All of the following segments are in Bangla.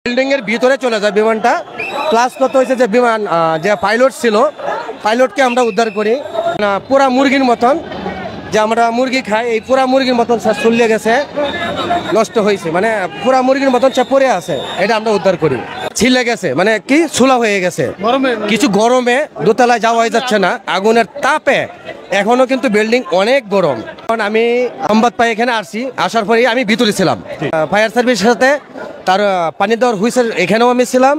বিল্ডিং এর ভিতরে চলে যায় বিমানটা। প্লাস কত হয়েছে যে বিমান যে পাইলট ছিল, পাইলটকে আমরা উদ্ধার করি। পুরা মুরগির মতন, যে আমরা মুরগি খাই, এই পুরা মুরগির মতন সে চলে গেছে, নষ্ট হয়েছে, মানে পুরা মুরগির মতন সে পড়ে আছে, এটা আমরা উদ্ধার করি। ছিলে গেছে মানে কি ছোলা হয়ে গেছে, কিছু গরমে দোতলায় যাওয়াই যাচ্ছে না, আগুনের তাপে এখনো কিন্তু বিল্ডিং অনেক গরম। কারণ আমি সংবাদ পাই এখানে আসছি, আসার পরে আমি ভিতরে ছিলাম ফায়ার সার্ভিসের সাথে, তার পানি দেওয়ার হুইসেল এখানেও আমি ছিলাম,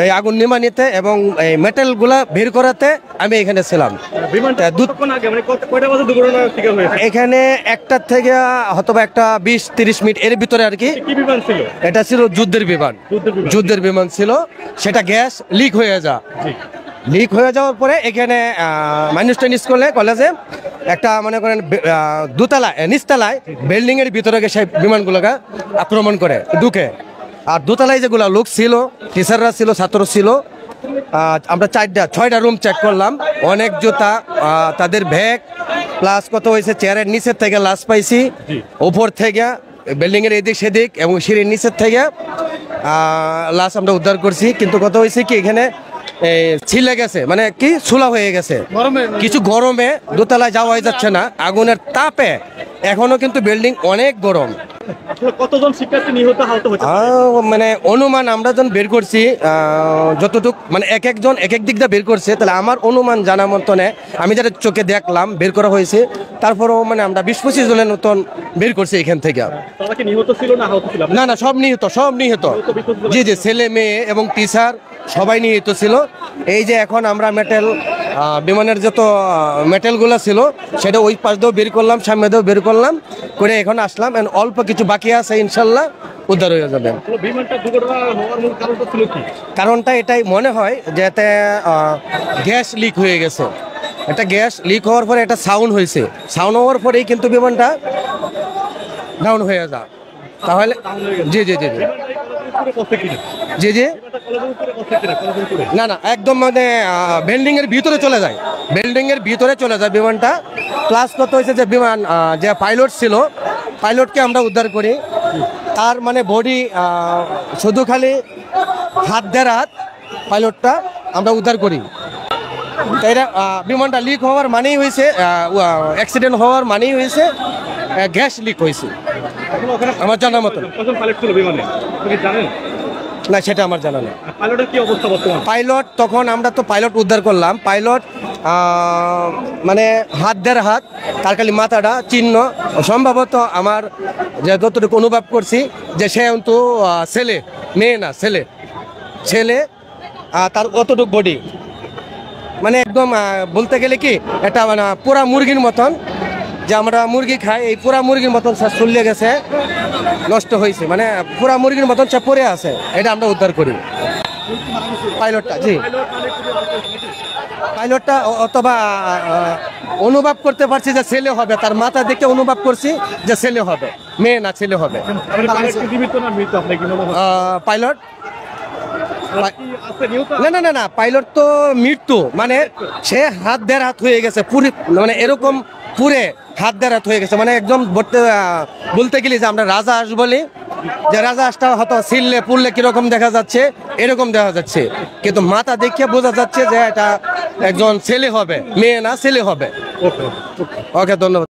এই আগুন নিমানিতে এবং এই মেটেলগুলা বের করাতে আমি এখানে ছিলাম। এখানে একটা থেকে হয়তো একটা 20-30 মিনিট এর ভিতরে আর কি। এটা ছিল যুদ্ধের বিমান, যুদ্ধের বিমান ছিল, সেটা গ্যাস লিক হয়ে লিক হয়ে যাওয়ার পরে এখানে মানুষটা স্কুলে কলেজে একটা মনে করেন দোতলায় নিচতলায় বিল্ডিং এর ভিতরে সেই বিমানগুলোকে আক্রমণ করে ঢুকে। আর দোতলায় যেগুলো লোক ছিল, টিচাররা ছিল, ছাত্র ছিল, আমরা 4-6টা রুম চেক করলাম, অনেক জুতা, তাদের ব্যাগ, প্লাস কত হয়েছে চেয়ারের নিচের থেকে লাশ পাইছি, উপর থেকে বিল্ডিং এর এদিক সেদিক এবং সিঁড়ির নিচের থেকে লাশ আমরা উদ্ধার করছি। কিন্তু কত হয়েছে কি এখানে ছিলে গেছে মানে কি ছোলা হয়ে গেছে, কিছু গরমে দোতলায় যাওয়াই যাচ্ছে না, আগুনের তাপে এখনো কিন্তু বিল্ডিং অনেক গরম। কতজন শিক্ষার্থী নিহত আহত হয়েছে মানে অনুমান আমরা যখন বের করছি, যতটুক মানে এক একজন এক এক দিক দিয়ে বের করছে, তাহলে আমার অনুমান জানা মতনে আমি যারা চোখে দেখলাম বের করা হয়েছে, তারপরেও মানে আমরা 20-25 জনের মতন বের করছি এখান থেকে। না না, সব নিহত, সব নিহত, জি জি, ছেলে মেয়ে এবং টিচার সবাই নিহত ছিল। এই যে এখন আমরা মেটেল বিমানের যত মেটেলগুলো ছিল সেটা ওই পাশ দিয়েও বের করলাম, সামনে দিয়েও বের করলাম করে এখন আসলাম, অল্প কিছু বাকি আছে, ইনশাল্লাহ উদ্ধার হয়ে যাবে। কারণটা এটাই মনে হয় যে এতে গ্যাস লিক হয়ে গেছে, এটা গ্যাস লিক হওয়ার পরে একটা সাউন্ড হয়েছে, সাউন্ড হওয়ার পরেই কিন্তু বিমানটা ডাউন হয়ে যায়। তাহলে জি জি জি জি জি না না, একদম মানে বিল্ডিং এর ভিতরে চলে যায়, বিল্ডিং এর ভিতরে চলে যায় বিমানটা। প্লাস কত হয়েছে যে বিমান যে পাইলট ছিল, পাইলটকে আমরা উদ্ধার করি, তার মানে বডি শুধু খালি হাত পাইলটটা আমরা উদ্ধার করি। তাই বিমানটা লিক হওয়ার মানেই হয়েছে, অ্যাক্সিডেন্ট হওয়ার মানেই হয়েছে গ্যাস লিক হয়েছে আমার জানার মতন। না, সেটা আমার জানা নেই। পাইলট তখন আমরা তো পাইলট উদ্ধার করলাম, পাইলট মানে হাত, তার খালি মাথাটা চিহ্ন, সম্ভবত আমার যতটুকু অনুভব করছি যে সে কিন্তু ছেলে, মেয়ে না, ছেলে, তার অতটুকু বডি মানে একদম বলতে গেলে কি এটা মানে পুরা মুরগির মতন, যে আমরা মুরগি খাই, এই পুরা মুরগির মতন সে চলে গেছে, নষ্ট হয়েছে, মানে পুরা মুরগির মতন সে পড়ে আছে, এটা আমরা উদ্ধার করি। পাইলটটা, জি, পাইলটটা অথবা অনুভব করতে পারছি যে ছেলে হবে, তার মাথা দেখে অনুভব করছি যে ছেলে হবে, মেয়ে না, ছেলে হবে। পাইলট না না না না, পাইলট তো মৃত্যু, মানে সে হাত হয়ে গেছে পুরি, মানে এরকম পুরে হাত হয়ে গেছে, মানে একদম বলতে গেলে যে আমরা রাজা হাঁস বলি, যে রাজা হাঁসটা হয়তো ছিললে পুড়লে কিরকম দেখা যাচ্ছে, এরকম দেখা যাচ্ছে, কিন্তু মাথা দেখে বোঝা যাচ্ছে যে এটা একজন ছেলে হবে, মেয়ে না, ছেলে হবে। ওকে, ধন্যবাদ।